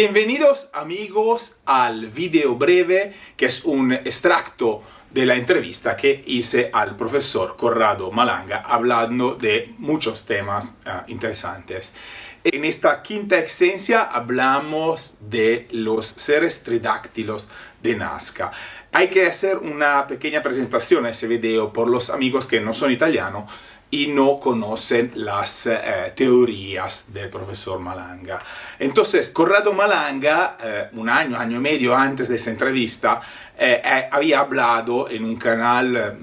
Bienvenidos amigos al video breve que es un extracto de la entrevista que hice al profesor Corrado Malanga hablando de muchos temas interesantes. En esta quinta esencia hablamos de los seres tridáctilos de Nazca. Hay que hacer una pequeña presentación a ese video por los amigos que no son italianos y no conocen las teorías del profesor Malanga. Entonces, Corrado Malanga, un año y medio antes de esa entrevista, había hablado en un canal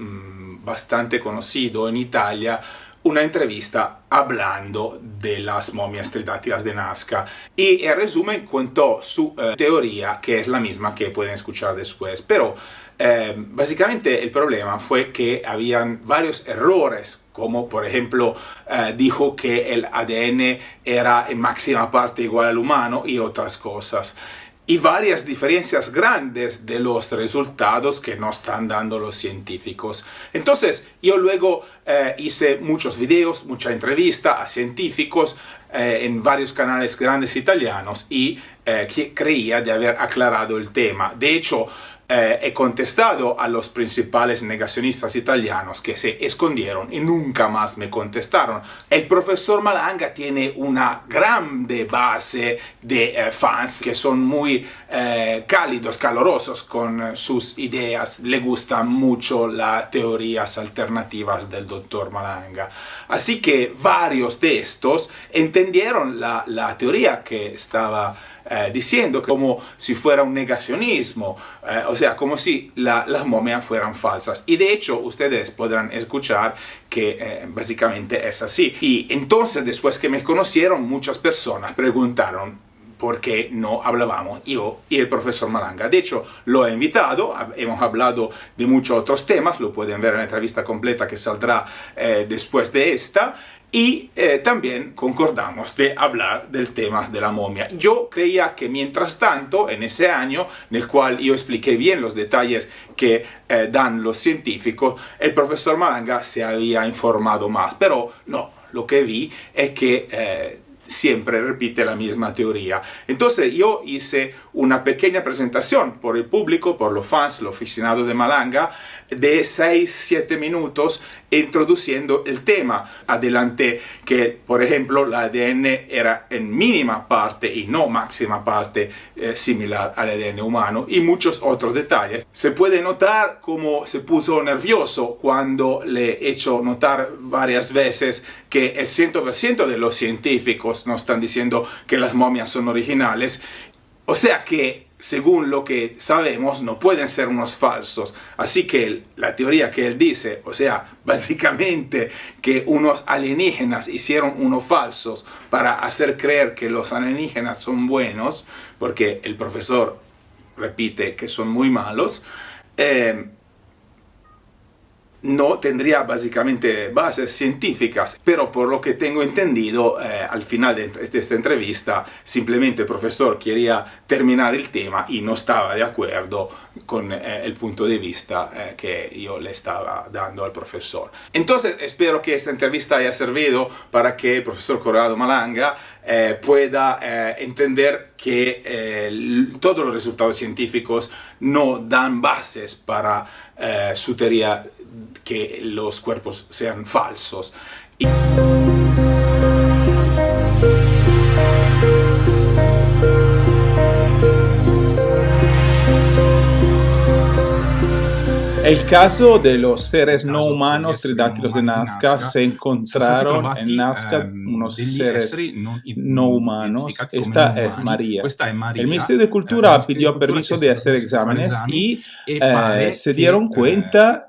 bastante conocido en Italia, una entrevista hablando de las momias tridáctilas de Nazca. Y en resumen contó su teoría, que es la misma que pueden escuchar después. Pero básicamente el problema fue que habían varios errores, como por ejemplo dijo que el ADN era en máxima parte igual al humano y otras cosas. Y varias diferencias grandes de los resultados que nos están dando los científicos. Entonces, yo luego hice muchos videos, mucha entrevista a científicos en varios canales grandes italianos y creía de haber aclarado el tema. De hecho, he contestado a los principales negacionistas italianos que se escondieron y nunca más me contestaron. El profesor Malanga tiene una grande base de fans que son muy cálidos, calorosos con sus ideas. Le gustan mucho las teorías alternativas del doctor Malanga. Así que varios de estos entendieron la teoría que estaba diciendo como si fuera un negacionismo, o sea, como si las momias fueran falsas. Y de hecho, ustedes podrán escuchar que básicamente es así. Y entonces, después que me conocieron, muchas personas preguntaron por qué no hablábamos yo y el profesor Malanga. De hecho, lo he invitado, hemos hablado de muchos otros temas, lo pueden ver en la entrevista completa que saldrá después de esta. Y también concordamos de hablar del tema de la momia. Yo creía que mientras tanto, en ese año en el cual yo expliqué bien los detalles que dan los científicos, el profesor Malanga se había informado más. Pero no, lo que vi es que siempre repite la misma teoría. Entonces yo hice una pequeña presentación por el público, por los fans, los aficionados de Malanga, de 6-7 minutos introduciendo el tema. Adelanté que, por ejemplo, el ADN era en mínima parte y no máxima parte similar al ADN humano y muchos otros detalles. Se puede notar cómo se puso nervioso cuando le he hecho notar varias veces que el 100% de los científicos nos están diciendo que las momias son originales. O sea que, según lo que sabemos, no pueden ser unos falsos. Así que la teoría que él dice, o sea, básicamente que unos alienígenas hicieron unos falsos para hacer creer que los alienígenas son buenos, porque el profesor repite que son muy malos, no tendría básicamente bases científicas, pero por lo que tengo entendido, al final de esta entrevista, simplemente el profesor quería terminar el tema y no estaba de acuerdo con el punto de vista que yo le estaba dando al profesor. Entonces, espero que esta entrevista haya servido para que el profesor Corrado Malanga pueda entender que todos los resultados científicos no dan bases para su teoría que los cuerpos sean falsos. El caso de los seres no humanos tridáctilos de Nazca, se encontraron en Nazca unos seres no humanos. Esta es María. El Ministerio de Cultura pidió permiso de hacer exámenes y se dieron cuenta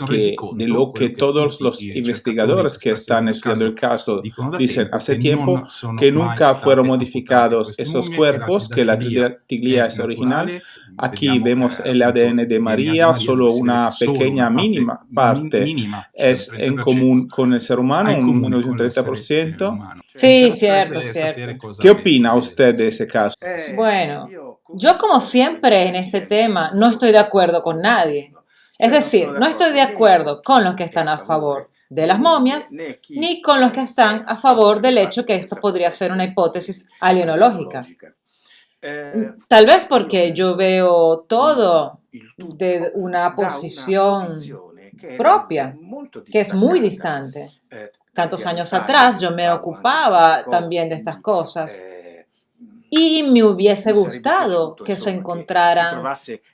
que de lo que todos los investigadores que están estudiando el caso dicen hace tiempo, que nunca fueron modificados esos cuerpos, que la tridatiglia es original. Aquí vemos el ADN de María, solo una pequeña mínima parte es en común con el ser humano, menos de un 30%. Sí, cierto, cierto. ¿Qué opina usted de ese caso? Bueno, yo como siempre en este tema no estoy de acuerdo con nadie. Es decir, no estoy de acuerdo con los que están a favor de las momias, ni con los que están a favor del hecho que esto podría ser una hipótesis alienológica. Tal vez porque yo veo todo de una posición propia, que es muy distante. Tantos años atrás yo me ocupaba también de estas cosas y me hubiese gustado que se encontraran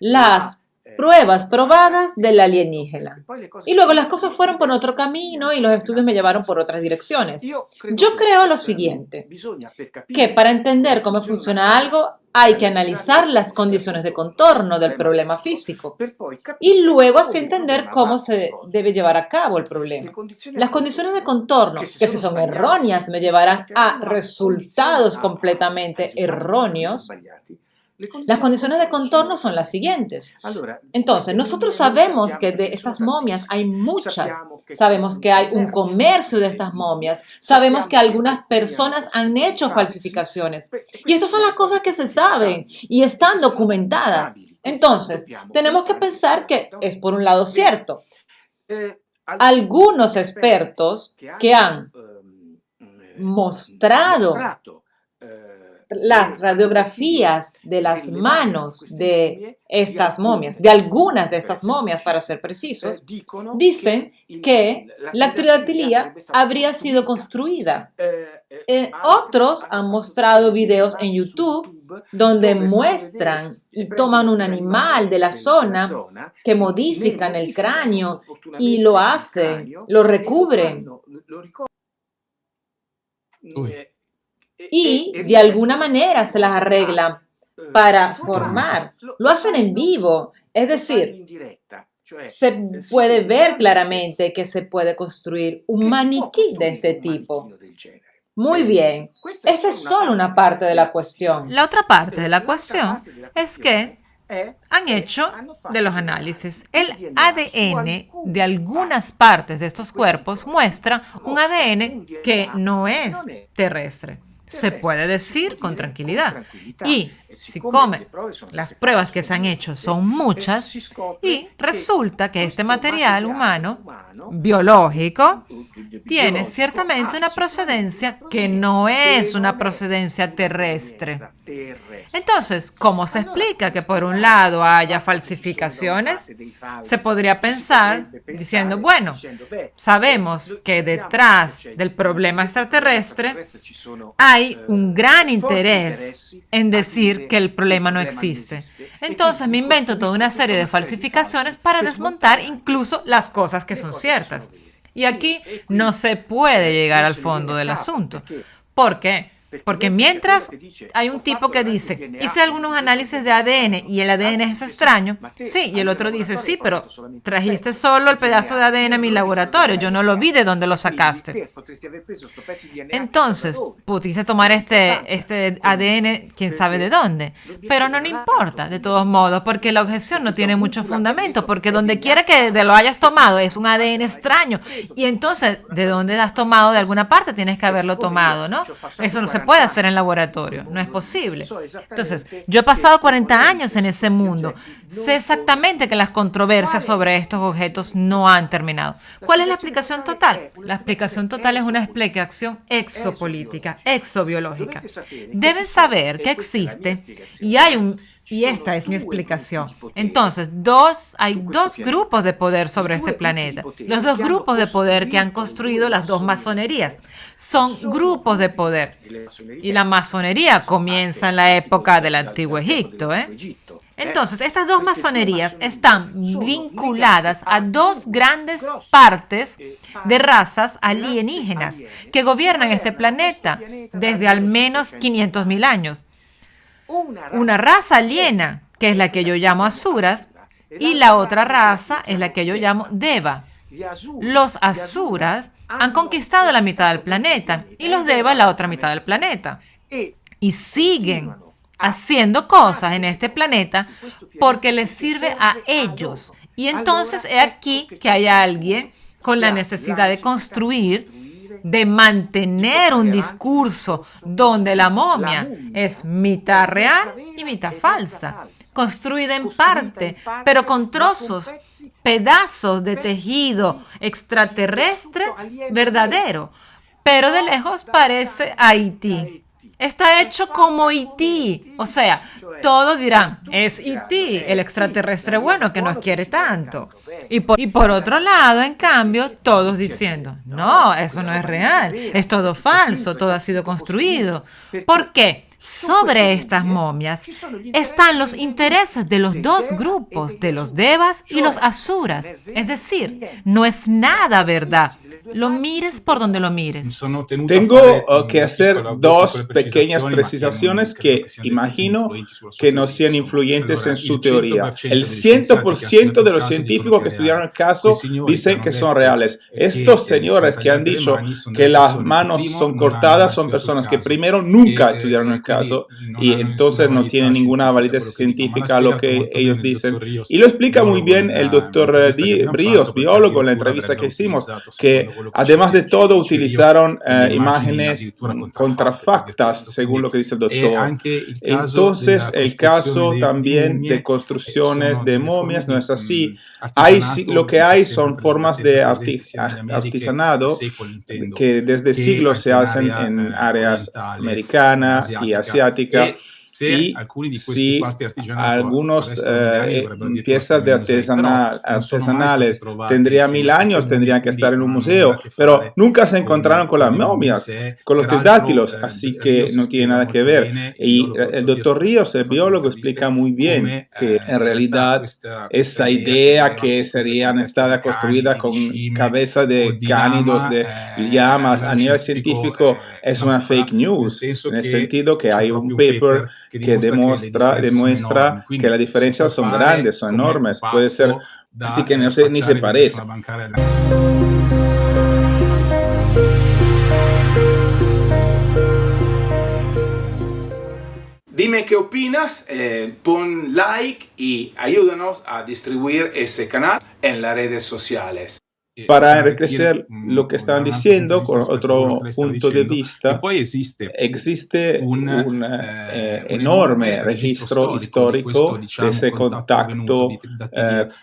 las pruebas probadas del alienígena. Y luego las cosas fueron por otro camino y los estudios me llevaron por otras direcciones. Yo creo lo siguiente, que para entender cómo funciona algo hay que analizar las condiciones de contorno del problema físico y luego así entender cómo se debe llevar a cabo el problema. Las condiciones de contorno, que si son erróneas, me llevarán a resultados completamente erróneos. Las condiciones de contorno son las siguientes. Entonces, nosotros sabemos que de estas momias hay muchas. Sabemos que hay un comercio de estas momias. Sabemos que algunas personas han hecho falsificaciones. Y estas son las cosas que se saben y están documentadas. Entonces, tenemos que pensar que es por un lado cierto. Algunos expertos que han mostrado las radiografías de las manos de estas momias, de algunas de estas momias para ser precisos, dicen que la tridatilía habría sido construida. Otros han mostrado videos en YouTube donde muestran y toman un animal de la zona que modifican el cráneo y lo hacen, lo recubren. Y de alguna manera se las arreglan para formar. Lo hacen en vivo, es decir, se puede ver claramente que se puede construir un maniquí de este tipo. Muy bien, esta es solo una parte de la cuestión. La otra parte de la cuestión es que han hecho de los análisis. El ADN de algunas partes de estos cuerpos muestra un ADN que no es terrestre. Se puede decir con tranquilidad. Y si come, las pruebas que se han hecho son muchas y resulta que este material humano, biológico, tiene ciertamente una procedencia que no es una procedencia terrestre. Entonces, ¿cómo se explica que por un lado haya falsificaciones? Se podría pensar diciendo, bueno, sabemos que detrás del problema extraterrestre hay un gran interés en decir que el problema no existe. Entonces me invento toda una serie de falsificaciones para desmontar incluso las cosas que son ciertas. Y aquí no se puede llegar al fondo del asunto. ¿Por qué? Porque mientras hay un tipo que dice, hice algunos análisis de ADN y el ADN es extraño, sí, y el otro dice, sí, pero trajiste solo el pedazo de ADN a mi laboratorio, yo no lo vi de dónde lo sacaste. Entonces, pudiste tomar este ADN, quién sabe de dónde, pero no importa, de todos modos, porque la objeción no tiene mucho fundamento, porque donde quiera que lo hayas tomado es un ADN extraño, y entonces, ¿de dónde has tomado? De alguna parte tienes que haberlo tomado, ¿no? Eso no se puede hacer en laboratorio, no es posible. Entonces, yo he pasado 40 años en ese mundo. Sé exactamente que las controversias sobre estos objetos no han terminado. ¿Cuál es la explicación total? La explicación total es una explicación exopolítica, exobiológica. Deben saber que existe y esta es mi explicación. Entonces, hay dos grupos de poder sobre este planeta. Los dos grupos de poder que han construido las dos masonerías. Son grupos de poder. Y la masonería comienza en la época del Antiguo Egipto. Entonces, estas dos masonerías están vinculadas a dos grandes partes de razas alienígenas que gobiernan este planeta desde al menos 500.000 años. Una raza aliena, que es la que yo llamo Asuras, y la otra raza es la que yo llamo Deva. Los Asuras han conquistado la mitad del planeta y los Deva la otra mitad del planeta. Y siguen haciendo cosas en este planeta porque les sirve a ellos. Y entonces es aquí que hay alguien con la necesidad de construir, de mantener un discurso donde la momia es mitad real y mitad falsa, construida en parte, pero con trozos, pedazos de tejido extraterrestre verdadero, pero de lejos parece Haití. está hecho como E.T. O sea, todos dirán, es E.T., el extraterrestre bueno que nos quiere tanto. Y por otro lado, en cambio, todos diciendo, no, eso no es real, es todo falso, todo ha sido construido. ¿Por qué? Sobre estas momias están los intereses de los dos grupos, de los devas y los asuras. Es decir, no es nada verdad. Lo mires por donde lo mires. Tengo que hacer dos pequeñas precisaciones que imagino que no sean influyentes en su teoría. El 100% de los científicos que estudiaron el caso dicen que son reales. Estos señores que han dicho que las manos son cortadas son personas que primero nunca estudiaron el caso y entonces no tienen ninguna validez científica lo que ellos dicen. Y lo explica muy bien el doctor Ríos, biólogo, en la entrevista que hicimos, que además de todo utilizaron imágenes contrafactas, según lo que dice el doctor. Entonces, el caso también de construcciones de momias no es así. Lo que hay son formas de artesanado que desde siglos se hacen en áreas americanas y asiáticas. Y si algunas piezas de artesanales tendrían 1000 años, tendrían que estar en un museo, pero nunca se encontraron con las momias, con los pterodáctilos, así que no tiene nada que ver. Y el doctor Ríos, el biólogo, explica muy bien que en realidad esa idea que serían estadas construidas con cabeza de cánidos, de llamas, a nivel científico es una fake news, en el sentido que hay un paper que demuestra que las diferencias son grandes, son enormes. Puede ser, así que ni se parece. Dime qué opinas, pon like y ayúdanos a distribuir ese canal en las redes sociales. Para enriquecer lo que estaban diciendo con otro punto de vista, existe un enorme registro histórico de ese contacto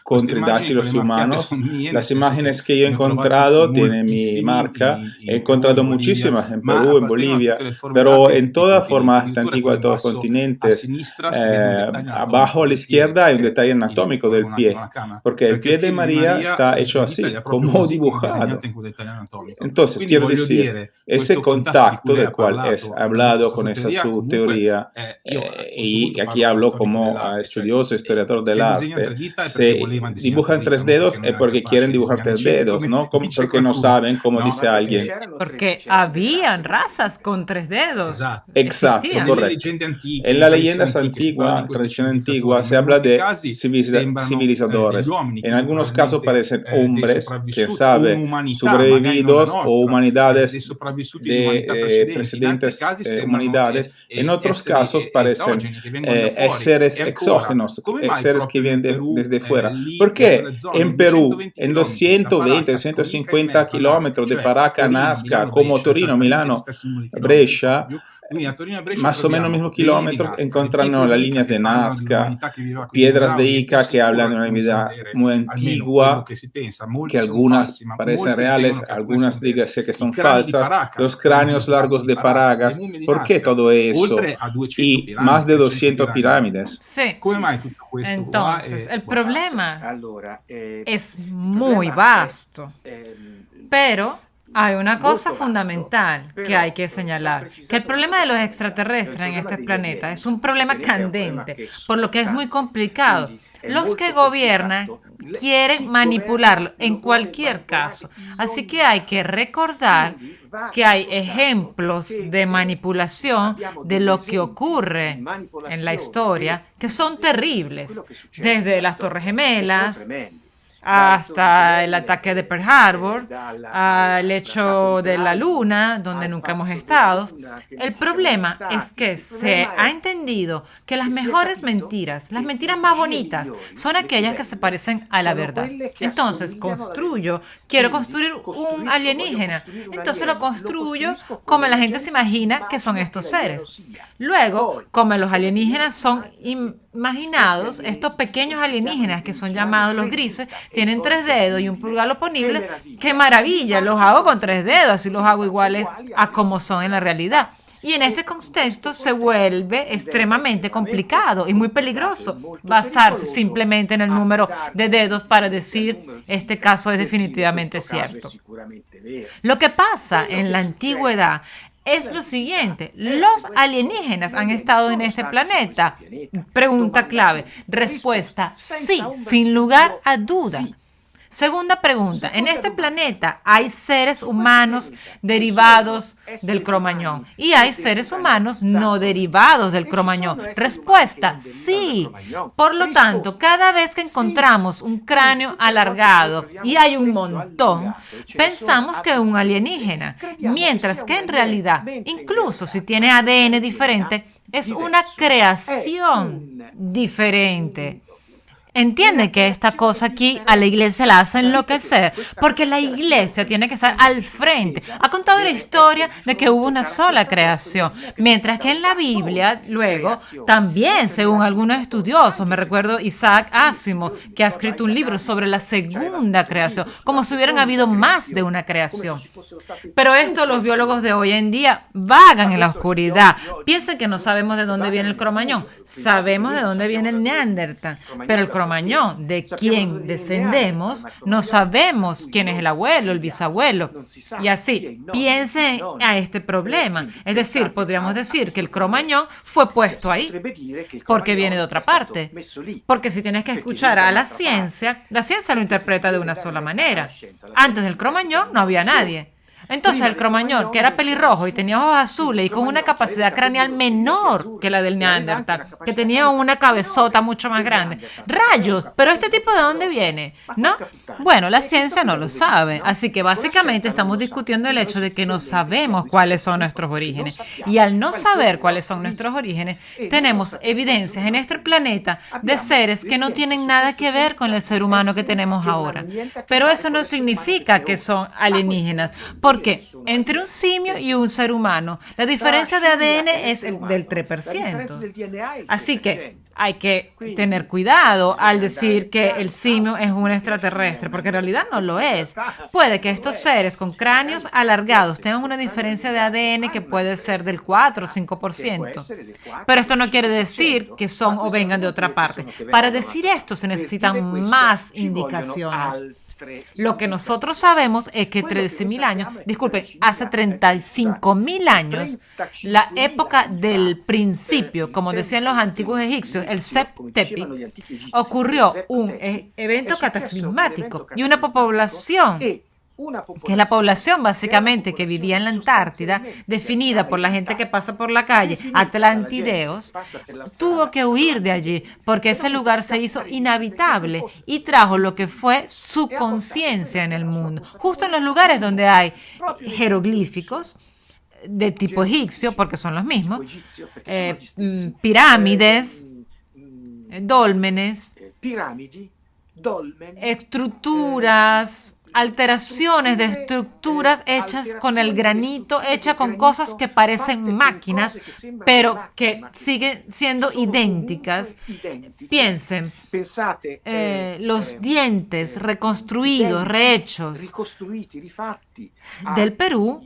con pterodáctilos humanos. Las imágenes que yo he encontrado tienen mi marca. He encontrado muchísimas en Perú, en Bolivia, pero en toda forma antigua de todos los continentes. Abajo a la izquierda hay un detalle anatómico del pie, porque el pie de María está hecho así, como dibujado. Entonces, quiero decir, ese contacto del cual he hablado con esa su teoría, y aquí hablo como estudioso, historiador del arte, se dibujan 3 dedos es porque quieren dibujar 3 dedos, ¿no? Porque no saben, como dice alguien. Porque habían razas con 3 dedos. Exacto, Existían. correcto. En las leyendas antiguas, tradición antigua, se habla de civilizadores. En algunos casos parecen hombres, quién sabe, sobrevividos o humanidades de precedentes humanidades. En otros casos parecen seres exógenos, seres que vienen desde fuera. ¿Por qué en Perú, en los 120, 150 kilómetros de Paracas, Nazca, como Torino, Milano, Brescia, más o menos mismos kilómetros, encontramos las líneas de Nazca, piedras de Ica que hablan de una vida muy antigua, que algunas parecen reales, algunas dígase que son falsas, los cráneos largos de Paragas? ¿Por qué todo eso? Y más de 200 pirámides. Sí. Entonces, el problema es muy vasto, pero hay una cosa fundamental que hay que señalar, que el problema de los extraterrestres en este planeta es un problema candente, por lo que es muy complicado. Los que gobiernan quieren manipularlo en cualquier caso, así que hay que recordar que hay ejemplos de manipulación de lo que ocurre en la historia que son terribles, desde las Torres Gemelas hasta el ataque de Pearl Harbor, al hecho de la Luna, donde nunca hemos estado. El problema es que se ha entendido que las mejores mentiras, las mentiras más bonitas, son aquellas que se parecen a la verdad. Entonces, quiero construir un alienígena. Entonces lo construyo como la gente se imagina que son estos seres. Luego, como los alienígenas son imaginados, estos pequeños alienígenas que son llamados los grises, tienen 3 dedos y un pulgar oponible. ¡Qué maravilla! Los hago con 3 dedos, así los hago iguales a como son en la realidad. Y en este contexto se vuelve extremadamente complicado y muy peligroso basarse simplemente en el número de dedos para decir este caso es definitivamente cierto. Lo que pasa en la antigüedad es lo siguiente: los alienígenas han estado en este planeta. Pregunta clave. Respuesta: sí, sin lugar a duda. Segunda pregunta: en este planeta hay seres humanos derivados del Cromañón y hay seres humanos no derivados del Cromañón. Respuesta: sí. Por lo tanto, cada vez que encontramos un cráneo alargado y hay un montón, pensamos que es un alienígena, mientras que en realidad, incluso si tiene ADN diferente, es una creación diferente. Entiende que esta cosa aquí a la iglesia la hace enloquecer, porque la iglesia tiene que estar al frente. Ha contado la historia de que hubo una sola creación, mientras que en la Biblia, luego, también, según algunos estudiosos, me recuerdo Isaac Asimov, que ha escrito un libro sobre la segunda creación, como si hubieran habido más de una creación. Pero esto los biólogos de hoy en día vagan en la oscuridad. Piensen que no sabemos de dónde viene el Cromañón, sabemos de dónde viene el Neandertal, pero el Cromañón, de quien descendemos, no sabemos quién es el abuelo, el bisabuelo. Y así, piensen a este problema. Es decir, podríamos decir que el Cromañón fue puesto ahí porque viene de otra parte. Porque si tienes que escuchar a la ciencia lo interpreta de una sola manera. Antes del Cromañón no había nadie. Entonces el Cromañón, que era pelirrojo y tenía ojos azules y con una capacidad craneal menor que la del Neandertal, que tenía una cabezota mucho más grande. ¡Rayos! ¿Pero este tipo de dónde viene? ¿No? Bueno, la ciencia no lo sabe. Así que básicamente estamos discutiendo el hecho de que no sabemos cuáles son nuestros orígenes. Y al no saber cuáles son nuestros orígenes, tenemos evidencias en este planeta de seres que no tienen nada que ver con el ser humano que tenemos ahora. Pero eso no significa que son alienígenas, porque entre un simio y un ser humano, la diferencia de ADN es del 3%. Así que hay que tener cuidado al decir que el simio es un extraterrestre, porque en realidad no lo es. Puede que estos seres con cráneos alargados tengan una diferencia de ADN que puede ser del 4 o 5%. Pero esto no quiere decir que son o vengan de otra parte. Para decir esto se necesitan más indicaciones. Lo que nosotros sabemos es que 13.000 años, disculpen, hace 35.000 años, la época del principio, como decían los antiguos egipcios, el Sep Tepi, ocurrió un evento cataclismático y una población, que es la población básicamente que vivía en la Antártida, definida por la gente que pasa por la calle, atlantideos, tuvo que huir de allí porque ese lugar se hizo inhabitable y trajo lo que fue su conciencia en el mundo, justo en los lugares donde hay jeroglíficos de tipo egipcio, porque son los mismos, pirámides, dólmenes, estructuras, alteraciones de estructuras hechas con el granito, hechas con cosas que parecen máquinas, pero que siguen siendo idénticas. Piensen, los dientes reconstruidos, rehechos del Perú,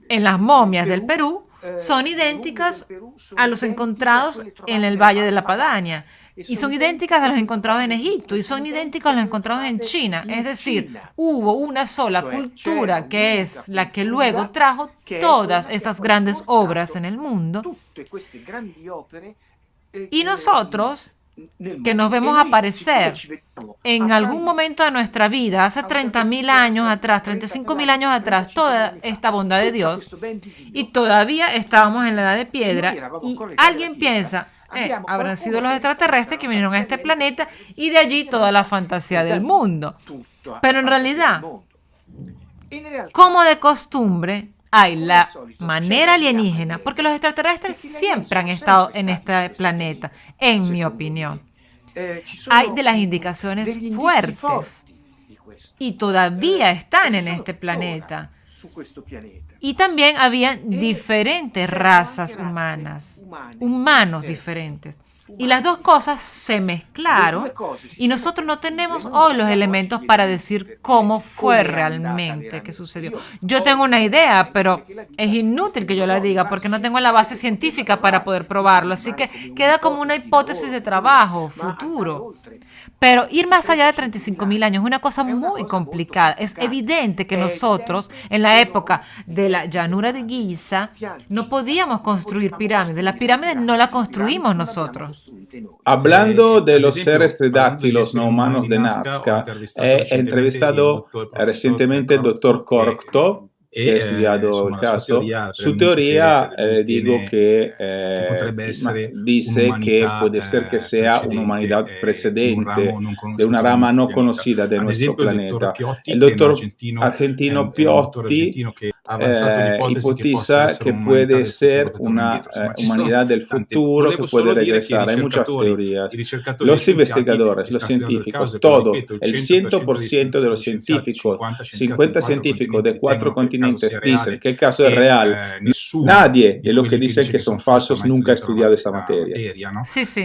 en las momias del Perú, son idénticas a los encontrados en el Valle de la Padaña. Y son idénticas a los encontrados en Egipto y son idénticos a los encontrados en China. Es decir, hubo una sola cultura que es la que luego trajo todas estas grandes obras en el mundo. Y nosotros, que nos vemos aparecer en algún momento de nuestra vida, hace 30.000 años atrás, 35.000 años atrás, toda esta bondad de Dios, y todavía estábamos en la edad de piedra, y alguien piensa, habrán sido los extraterrestres que vinieron a este planeta y de allí toda la fantasía del mundo. Pero en realidad, como de costumbre, hay la manera alienígena, porque los extraterrestres siempre han estado en este planeta, en mi opinión. Hay de las indicaciones fuertes y todavía están en este planeta. Y también había diferentes razas humanas, humanos diferentes. Y las dos cosas se mezclaron y nosotros no tenemos hoy los elementos para decir cómo fue realmente que sucedió. Yo tengo una idea, pero es inútil que yo la diga porque no tengo la base científica para poder probarlo. Así que queda como una hipótesis de trabajo futuro. Pero ir más allá de 35.000 años es una cosa muy complicada. Es evidente que nosotros, en la época de la llanura de Giza, no podíamos construir pirámides. Las pirámides no las construimos nosotros. Hablando de los seres tridáctilos no humanos de Nazca, he entrevistado recientemente al doctor Korktov, que ha estudiado el caso. Su teoría, digo que dice que puede ser que sea una humanidad precedente de una rama no conocida de nuestro planeta. El doctor argentino Piotti hipotiza que puede ser una humanidad del futuro que puede regresar. Hay muchas teorías. Los investigadores, los científicos, todos, el 100% de los científicos, 50 científicos de 4 continentes dicen que el caso es real. Nadie de los que dicen que son falsos nunca ha estudiado esa materia. Sí, sí.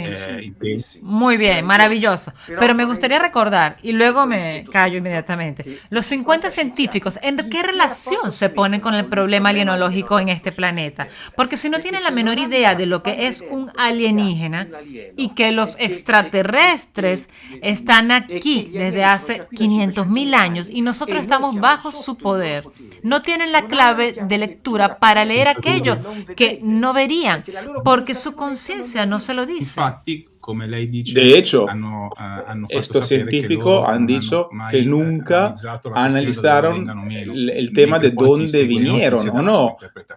Muy bien, maravilloso. Pero me gustaría recordar, y luego me callo inmediatamente, los 50 científicos, ¿en qué relación se ponen con el problema alienológico en este planeta? Porque si no tienen la menor idea de lo que es un alienígena y que los extraterrestres están aquí desde hace 500.000 años y nosotros estamos bajo su poder, no tienen la clave de lectura para leer aquello que no verían, porque su conciencia no se lo dice. De hecho, estos científicos han dicho que nunca analizaron el tema de dónde vinieron o no.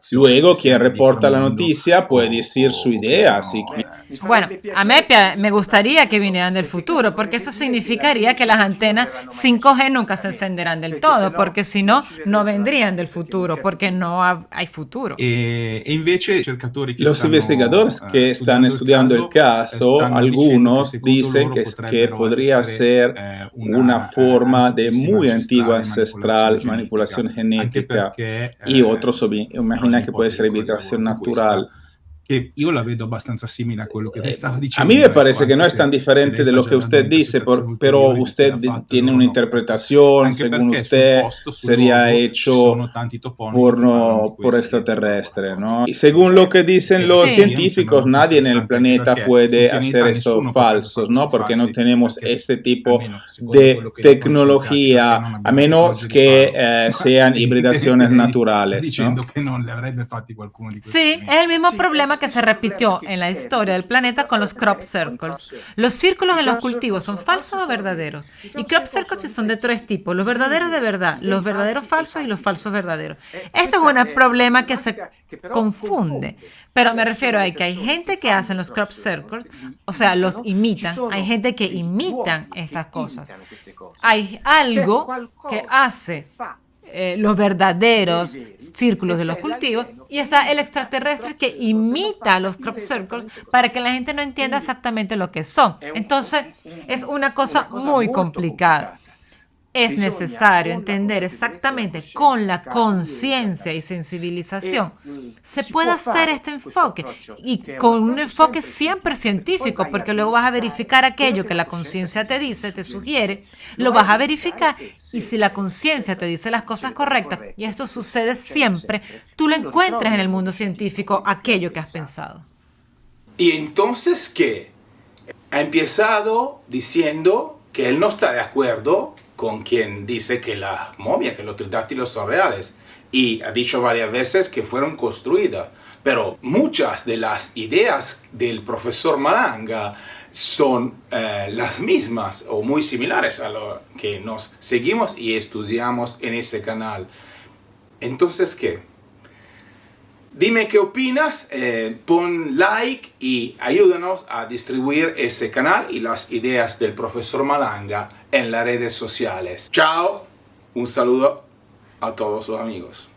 Luego, quien reporta la noticia puede decir su idea. Así que... Bueno, a mí me gustaría que vinieran del futuro, porque eso significaría que las antenas 5G nunca se encenderán del todo, porque si no, no vendrían del futuro, porque no hay futuro. Los investigadores que están estudiando el caso, algunos dicen que podría ser una forma de muy antigua ancestral manipulación genética y otros imaginan que puede ser hibridación natural. Che io la vedo abbastanza simile a quello che te stavo A dicendo. mí me parece que no es tan diferente de lo que usted dice, pero usted tiene una interpretación, según usted, sería hecho por extraterrestre, ¿no? Y según lo que dicen los científicos, nadie en el planeta puede hacer eso falsos, ¿no? Porque no tenemos ese tipo de tecnología, a menos que sean hibridaciones naturales, ¿no? Dicendo che non le avrebbe fatti qualcuno di questi. Sí, es el mismo problema que se repitió en la historia del planeta con los crop circles. Los círculos en los cultivos son falsos o verdaderos. Y crop circles son de 3 tipos, los verdaderos de verdad, los verdaderos falsos y los falsos verdaderos. Esto es un problema que se confunde, pero me refiero a que hay gente que hace los crop circles, o sea, los imitan, hay gente que imitan estas cosas. Hay algo que hace los verdaderos círculos de los cultivos y está el extraterrestre que imita los crop circles para que la gente no entienda exactamente lo que son. Entonces es una cosa muy complicada. Es necesario entender exactamente con la conciencia y sensibilización. Se puede hacer este enfoque y con un enfoque siempre científico, porque luego vas a verificar aquello que la conciencia te dice, te sugiere, lo vas a verificar y si la conciencia te dice las cosas correctas, y esto sucede siempre, tú lo encuentras en el mundo científico aquello que has pensado. ¿Y entonces qué? Ha empezado diciendo que él no está de acuerdo con quien dice que la momia, que los tridáctilos son reales. Y ha dicho varias veces que fueron construidas. Pero muchas de las ideas del profesor Malanga son las mismas o muy similares a lo que nos seguimos y estudiamos en ese canal. Entonces, ¿qué? Dime qué opinas, pon like y ayúdanos a distribuir ese canal y las ideas del profesor Malanga en las redes sociales. Chao, un saludo a todos los amigos.